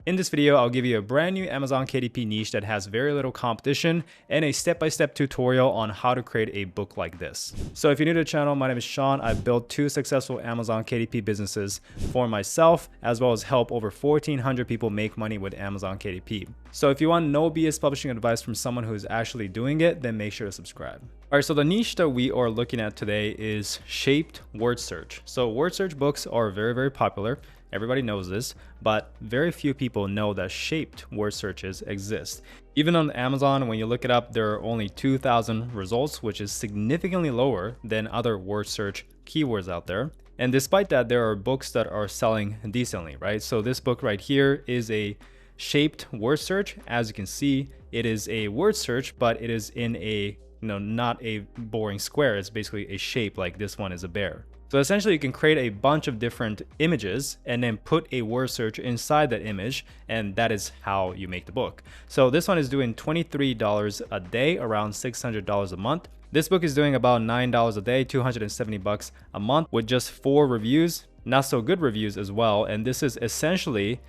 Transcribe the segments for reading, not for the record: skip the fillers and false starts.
In this video, I'll give you a brand new Amazon KDP niche that has very little competition and a step-by-step tutorial on how to create a book like this. So if you're new to the channel, my name is Sean. I've built 2 successful Amazon KDP businesses for myself, as well as help over 1,400 people make money with Amazon KDP. So if you want no BS publishing advice from someone who's actually doing it, then make sure to subscribe. All right, so the niche that we are looking at today is shaped word search. So word search books are very, very popular. Everybody knows this, but very few people know that shaped word searches exist. Even on Amazon, when you look it up, there are only 2,000 results, which is significantly lower than other word search keywords out there. And despite that, there are books that are selling decently, right? So this book right here is a shaped word search. As you can see, it is a word search, but it is in a, not a boring square. It's basically a shape, like this one is a bear. So essentially you can create a bunch of different images and then put a word search inside that image, and that is how you make the book. So this one is doing $23 a day, around $600 a month. This book is doing about $9 a day, $270 a month, with just 4 reviews, not so good reviews as well. And this is essentially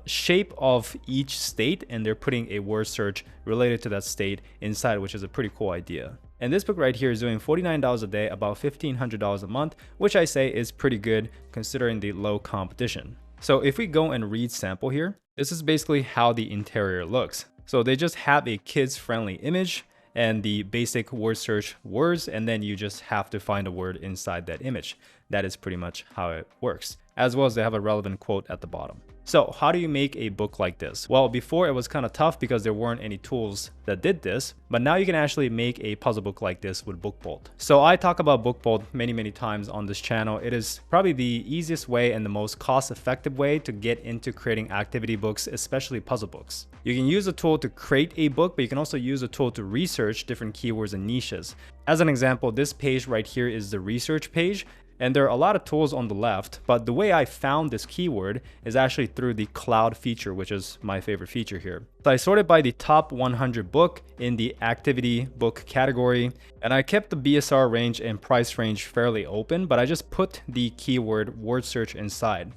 shape of each state, and they're putting a word search related to that state inside, which is a pretty cool idea. And this book right here is doing $49 a day, about $1,500 a month, which I say is pretty good considering the low competition. So if we go and read sample here, this is basically how the interior looks. So they just have a kids-friendly image and the basic word search words, and then you just have to find a word inside that image. That is pretty much how it works, as well as they have a relevant quote at the bottom. So how do you make a book like this? Well, before it was kind of tough because there weren't any tools that did this, but now you can actually make a puzzle book like this with BookBolt. So I talk about BookBolt many times on this channel. It is probably the easiest way and the most cost-effective way to get into creating activity books, especially puzzle books. You can use a tool to create a book, but you can also use a tool to research different keywords and niches. As an example, this page right here is the research page. And there are a lot of tools on the left, but the way I found this keyword is actually through the cloud feature, which is my favorite feature here. So I sorted by the top 100 book in the activity book category, and I kept the BSR range and price range fairly open, but I just put the keyword word search inside.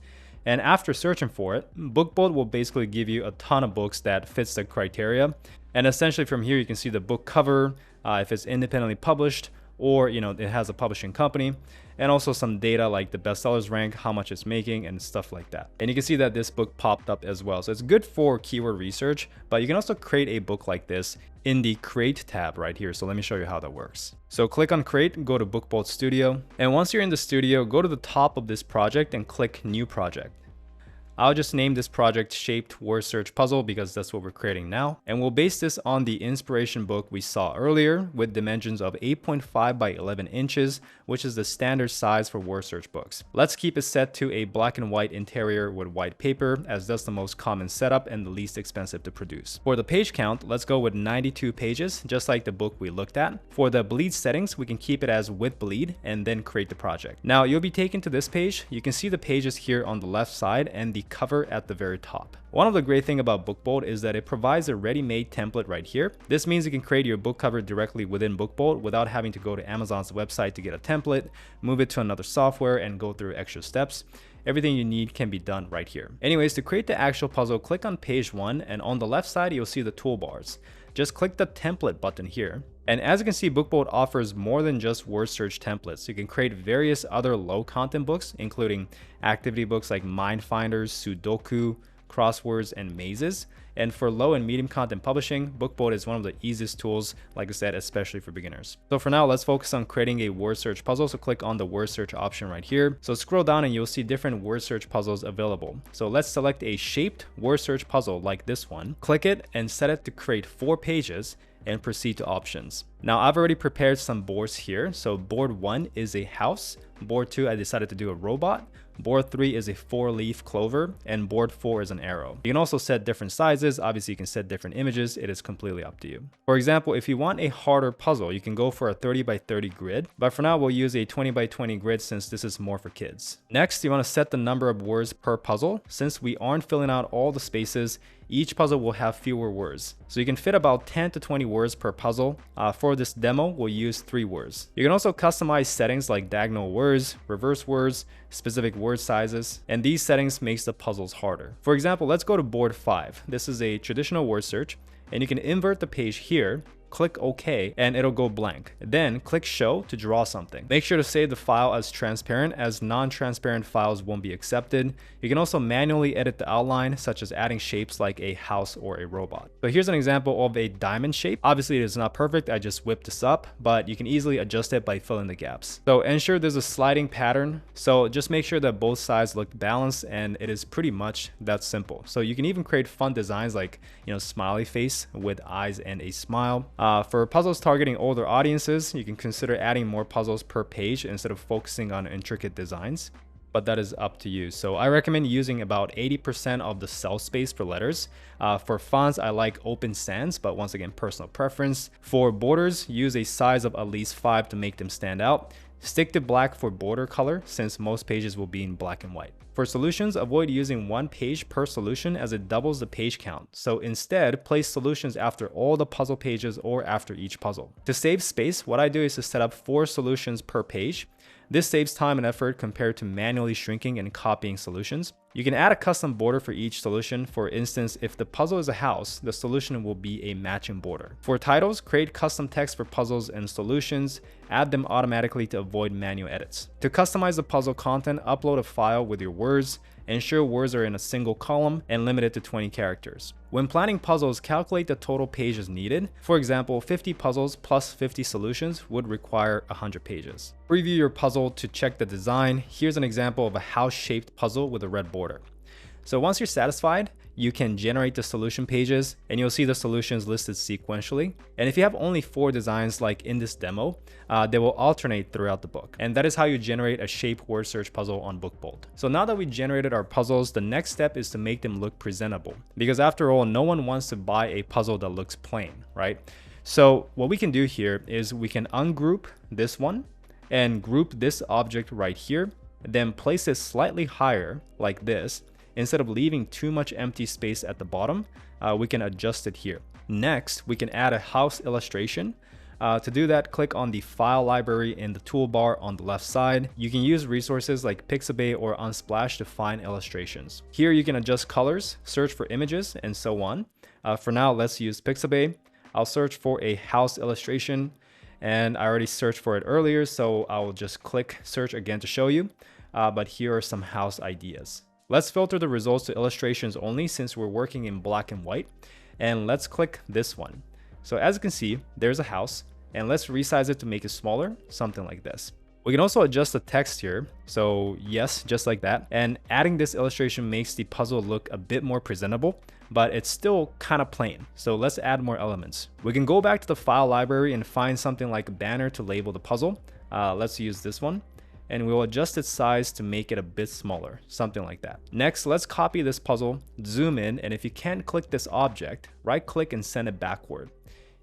And after searching for it, BookBolt will basically give you a ton of books that fits the criteria. And essentially from here, you can see the book cover, if it's independently published, or it has a publishing company, and also some data like the bestsellers rank, how much it's making, and stuff like that. And you can see that this book popped up as well. So it's good for keyword research, but you can also create a book like this in the Create tab right here. So let me show you how that works. So click on Create, go to BookBolt Studio, and once you're in the studio, go to the top of this project and click New Project. I'll just name this project Shaped Word Search Puzzle because that's what we're creating now. And we'll base this on the inspiration book we saw earlier with dimensions of 8.5 by 11 inches, which is the standard size for word search books. Let's keep it set to a black and white interior with white paper, as that's the most common setup and the least expensive to produce. For the page count, let's go with 92 pages, just like the book we looked at. For the bleed settings, we can keep it as with bleed and then create the project. Now you'll be taken to this page. You can see the pages here on the left side and the cover at the very top. One of the great things about BookBolt is that it provides a ready-made template right here. This means you can create your book cover directly within BookBolt without having to go to Amazon's website to get a template, move it to another software, and go through extra steps. Everything you need can be done right here. Anyways, to create the actual puzzle, click on page 1, and on the left side, you'll see the toolbars. Just click the template button here. And as you can see, BookBolt offers more than just word search templates. You can create various other low content books, including activity books like Mind Finders, Sudoku, crosswords, and mazes. And for low and medium content publishing, BookBolt is one of the easiest tools, like I said, especially for beginners. So for now, let's focus on creating a word search puzzle. So click on the word search option right here. So scroll down and you'll see different word search puzzles available. So let's select a shaped word search puzzle like this one. Click it and set it to create 4 pages and proceed to options. Now I've already prepared some boards here. So board 1 is a house. Board 2, I decided to do a robot. Board 3 is a 4-leaf clover, and board 4 is an arrow. You can also set different sizes. Obviously, you can set different images. It is completely up to you. For example, if you want a harder puzzle, you can go for a 30 by 30 grid, but for now, we'll use a 20 by 20 grid since this is more for kids. Next, you want to set the number of words per puzzle. Since we aren't filling out all the spaces, each puzzle will have fewer words. So you can fit about 10 to 20 words per puzzle. For this demo, we'll use 3 words. You can also customize settings like diagonal words, reverse words, specific word sizes, and these settings makes the puzzles harder. For example, let's go to board 5. This is a traditional word search, and you can invert the page here, click OK, and it'll go blank. Then click Show to draw something. Make sure to save the file as transparent, as non-transparent files won't be accepted. You can also manually edit the outline, such as adding shapes like a house or a robot. So here's an example of a diamond shape. Obviously it is not perfect, I just whipped this up, but you can easily adjust it by filling the gaps. So ensure there's a sliding pattern. So just make sure that both sides look balanced, and it is pretty much that simple. So you can even create fun designs like, smiley face with eyes and a smile. For puzzles targeting older audiences, you can consider adding more puzzles per page instead of focusing on intricate designs, but that is up to you. So I recommend using about 80% of the cell space for letters. For fonts, I like open sans, but once again, personal preference. For borders, use a size of at least 5 to make them stand out. Stick to black for border color, since most pages will be in black and white. For solutions, avoid using 1 page per solution, as it doubles the page count. So instead, place solutions after all the puzzle pages or after each puzzle. To save space, what I do is to set up 4 solutions per page. This saves time and effort compared to manually shrinking and copying solutions. You can add a custom border for each solution. For instance, if the puzzle is a house, the solution will be a matching border. For titles, create custom text for puzzles and solutions. Add them automatically to avoid manual edits. To customize the puzzle content, upload a file with your words. Ensure words are in a single column and limit it to 20 characters. When planning puzzles, calculate the total pages needed. For example, 50 puzzles plus 50 solutions would require 100 pages. Preview your puzzle to check the design. Here's an example of a house-shaped puzzle with a red border. So once you're satisfied, you can generate the solution pages, and you'll see the solutions listed sequentially. And if you have only 4 designs like in this demo, they will alternate throughout the book. And that is how you generate a shape word search puzzle on Bookbolt. So now that we generated our puzzles, the next step is to make them look presentable. Because after all, no one wants to buy a puzzle that looks plain, right? So what we can do here is we can ungroup this one and group this object right here, then place it slightly higher like this. Instead of leaving too much empty space at the bottom, we can adjust it here. Next, we can add a house illustration. To do that, click on the file library in the toolbar on the left side. You can use resources like Pixabay or Unsplash to find illustrations. Here you can adjust colors, search for images, and so on. For now, let's use Pixabay. I'll search for a house illustration, and I already searched for it earlier, so I'll just click search again to show you. But here are some house ideas. Let's filter the results to illustrations only, since we're working in black and white. And let's click this one. So as you can see, there's a house, and let's resize it to make it smaller, something like this. We can also adjust the text here. So yes, just like that. And adding this illustration makes the puzzle look a bit more presentable, but it's still kind of plain. So let's add more elements. We can go back to the file library and find something like a banner to label the puzzle. Let's use this one. And we'll adjust its size to make it a bit smaller, something like that. Next, let's copy this puzzle, zoom in, and if you can't click this object, right click and send it backward.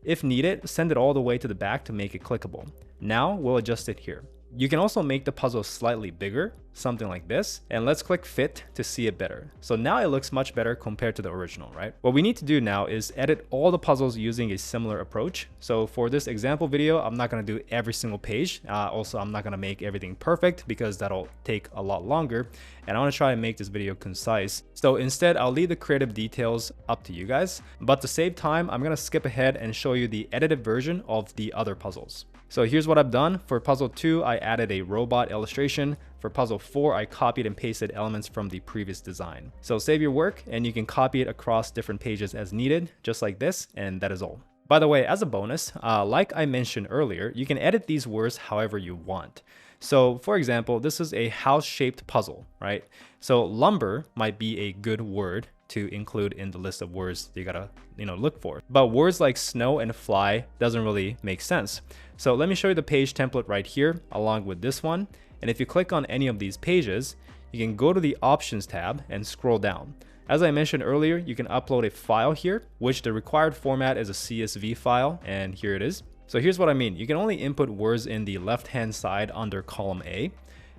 If needed, send it all the way to the back to make it clickable. Now we'll adjust it here. You can also make the puzzle slightly bigger, something like this, and let's click fit to see it better. So now it looks much better compared to the original, right? What we need to do now is edit all the puzzles using a similar approach. So for this example video, I'm not going to do every single page. Also, I'm not going to make everything perfect because that'll take a lot longer, and I want to try and make this video concise. So instead, I'll leave the creative details up to you guys, but to save time, I'm going to skip ahead and show you the edited version of the other puzzles. So here's what I've done. For puzzle 2, I added a robot illustration. For puzzle 4, I copied and pasted elements from the previous design. So save your work, and you can copy it across different pages as needed, just like this, and that is all. By the way, as a bonus, like I mentioned earlier, you can edit these words however you want. So for example, this is a house-shaped puzzle, right? So lumber might be a good word to include in the list of words you gotta look for. But words like snow and fly doesn't really make sense. So let me show you the page template right here along with this one. And if you click on any of these pages, you can go to the options tab and scroll down. As I mentioned earlier, you can upload a file here, which the required format is a CSV file, and here it is. So here's what I mean. You can only input words in the left-hand side under column A,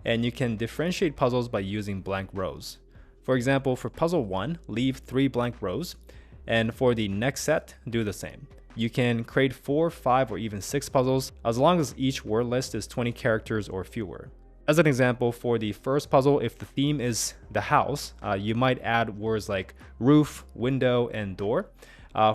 and you can differentiate puzzles by using blank rows. For example, for puzzle 1, leave 3 blank rows. And for the next set, do the same. You can create 4, 5, or even 6 puzzles as long as each word list is 20 characters or fewer. As an example, for the first puzzle, if the theme is the house, you might add words like roof, window, and door.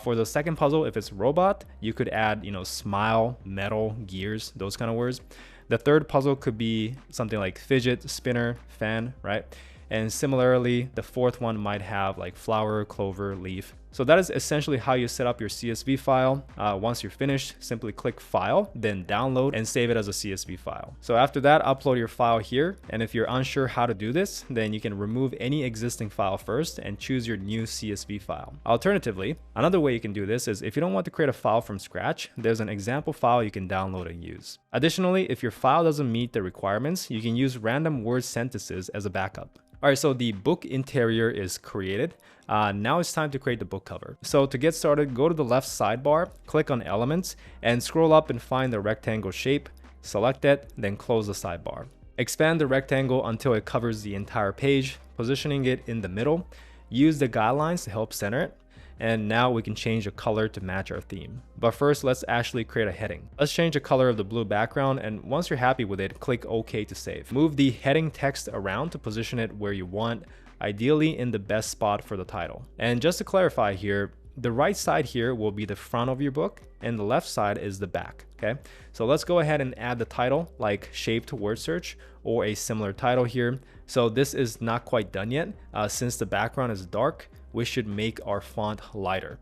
For the second puzzle, if it's robot, you could add, smile, metal, gears, those kind of words. The third puzzle could be something like fidget, spinner, fan, right? And similarly, the fourth one might have like flower, clover, leaf. So that is essentially how you set up your CSV file. Once you're finished, simply click File, then Download and save it as a CSV file. So after that, upload your file here. And if you're unsure how to do this, then you can remove any existing file first and choose your new CSV file. Alternatively, another way you can do this is if you don't want to create a file from scratch, there's an example file you can download and use. Additionally, if your file doesn't meet the requirements, you can use random word sentences as a backup. All right, so the book interior is created. Now it's time to create the book cover. So to get started, go to the left sidebar, click on Elements, and scroll up and find the rectangle shape. Select it, then close the sidebar. Expand the rectangle until it covers the entire page, positioning it in the middle. Use the guidelines to help center it. And now we can change the color to match our theme. But first, let's actually create a heading. Let's change the color of the blue background, and once you're happy with it, click OK to save. Move the heading text around to position it where you want, ideally in the best spot for the title. And just to clarify here, the right side here will be the front of your book and the left side is the back, okay? So let's go ahead and add the title like Shaped Word Search or a similar title here. So this is not quite done yet. Since the background is dark, we should make our font lighter.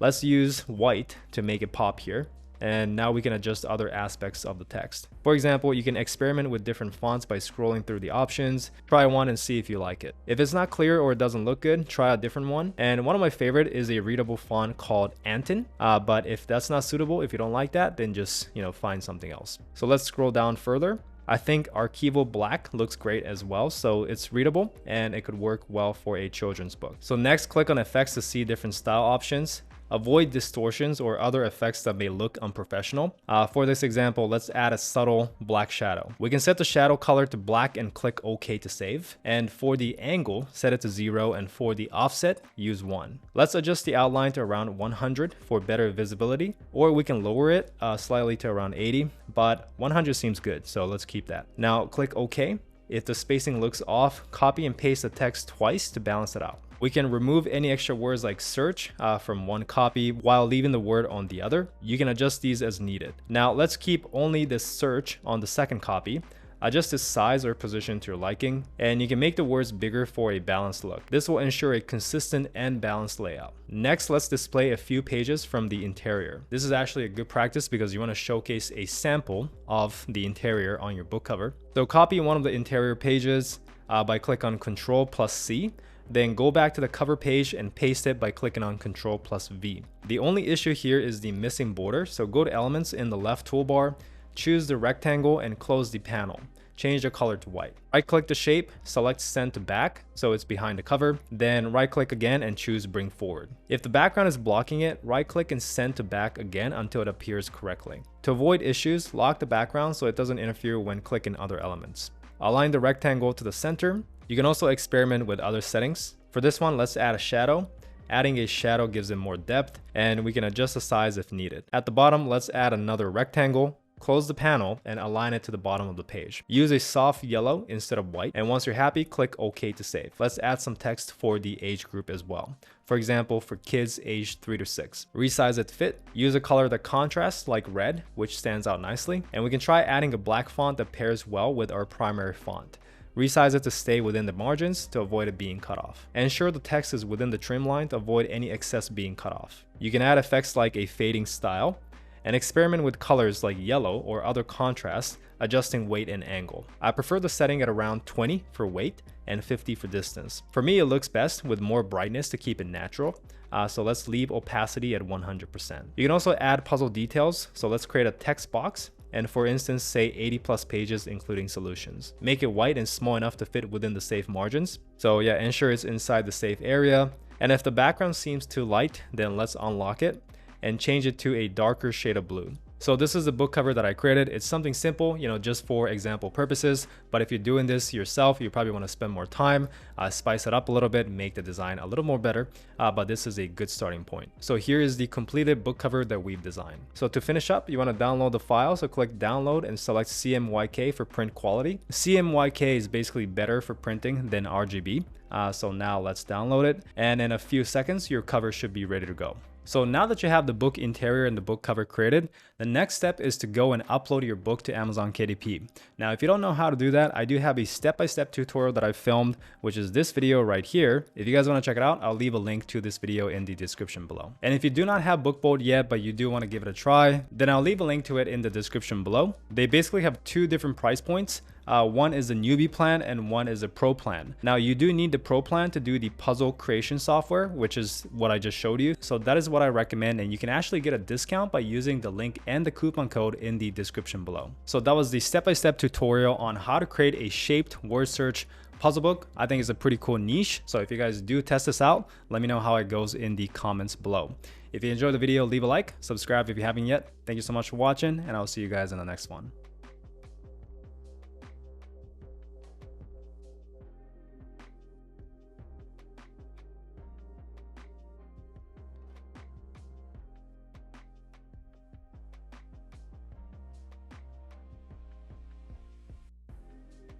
Let's use white to make it pop here. And now we can adjust other aspects of the text. For example, you can experiment with different fonts by scrolling through the options. Try one and see if you like it. If it's not clear or it doesn't look good, try a different one. And one of my favorite is a readable font called Antin. But if that's not suitable, if you don't like that, then just find something else. So let's scroll down further. I think Archival Black looks great as well, so it's readable and it could work well for a children's book. So next, click on effects to see different style options. Avoid distortions or other effects that may look unprofessional. For this example, let's add a subtle black shadow. We can set the shadow color to black and click OK to save. And for the angle, set it to 0, and for the offset, use 1. Let's adjust the outline to around 100 for better visibility, or we can lower it slightly to around 80, but 100 seems good, so let's keep that. Now click OK. If the spacing looks off, copy and paste the text twice to balance it out. We can remove any extra words like search from one copy while leaving the word on the other. You can adjust these as needed. Now let's keep only the search on the second copy. Adjust the size or position to your liking, and you can make the words bigger for a balanced look. This will ensure a consistent and balanced layout. Next, let's display a few pages from the interior. This is actually a good practice because you want to showcase a sample of the interior on your book cover. So copy one of the interior pages by clicking on Ctrl+C. Then go back to the cover page and paste it by clicking on Ctrl+V. The only issue here is the missing border, so go to Elements in the left toolbar, choose the rectangle and close the panel. Change the color to white. Right click the shape, select Send to Back so it's behind the cover, then right click again and choose Bring Forward. If the background is blocking it, right click and Send to Back again until it appears correctly. To avoid issues, lock the background so it doesn't interfere when clicking other elements. Align the rectangle to the center. You can also experiment with other settings. For this one, let's add a shadow. Adding a shadow gives it more depth, and we can adjust the size if needed. At the bottom, let's add another rectangle. Close the panel and align it to the bottom of the page. Use a soft yellow instead of white, and once you're happy, click OK to save. Let's add some text for the age group as well. For example, for kids aged 3 to 6. Resize it to fit. Use a color that contrasts like red, which stands out nicely. And we can try adding a black font that pairs well with our primary font. Resize it to stay within the margins to avoid it being cut off. Ensure the text is within the trim line to avoid any excess being cut off. You can add effects like a fading style, and experiment with colors like yellow or other contrasts, adjusting weight and angle. I prefer the setting at around 20 for weight and 50 for distance. For me, it looks best with more brightness to keep it natural. So let's leave opacity at 100%. You can also add puzzle details. So let's create a text box. And for instance, say 80+ pages including solutions. Make it white and small enough to fit within the safe margins. So yeah, ensure it's inside the safe area. And if the background seems too light, then let's unlock it and change it to a darker shade of blue. So this is the book cover that I created. It's something simple, just for example purposes. But if you're doing this yourself, you probably want to spend more time, spice it up a little bit, make the design a little more better. But this is a good starting point. So here is the completed book cover that we've designed. So to finish up, you want to download the file. So click download and select CMYK for print quality. CMYK is basically better for printing than RGB. So now let's download it. And in a few seconds, your cover should be ready to go. So now that you have the book interior and the book cover created, the next step is to go and upload your book to Amazon KDP. Now, if you don't know how to do that, I do have a step-by-step tutorial that I filmed, which is this video right here. If you guys want to check it out, I'll leave a link to this video in the description below. And if you do not have BookBolt yet, but you do want to give it a try, then I'll leave a link to it in the description below. They basically have two different price points. One is the newbie plan and one is a pro plan. Now you do need the pro plan to do the puzzle creation software, which is what I just showed you. So that is what I recommend, and you can actually get a discount by using the link and the coupon code in the description below. So that was the step-by-step tutorial on how to create a shaped word search puzzle book. I think it's a pretty cool niche. So if you guys do test this out, let me know how it goes in the comments below. If you enjoyed the video, leave a like, subscribe if you haven't yet. Thank you so much for watching, and I'll see you guys in the next one.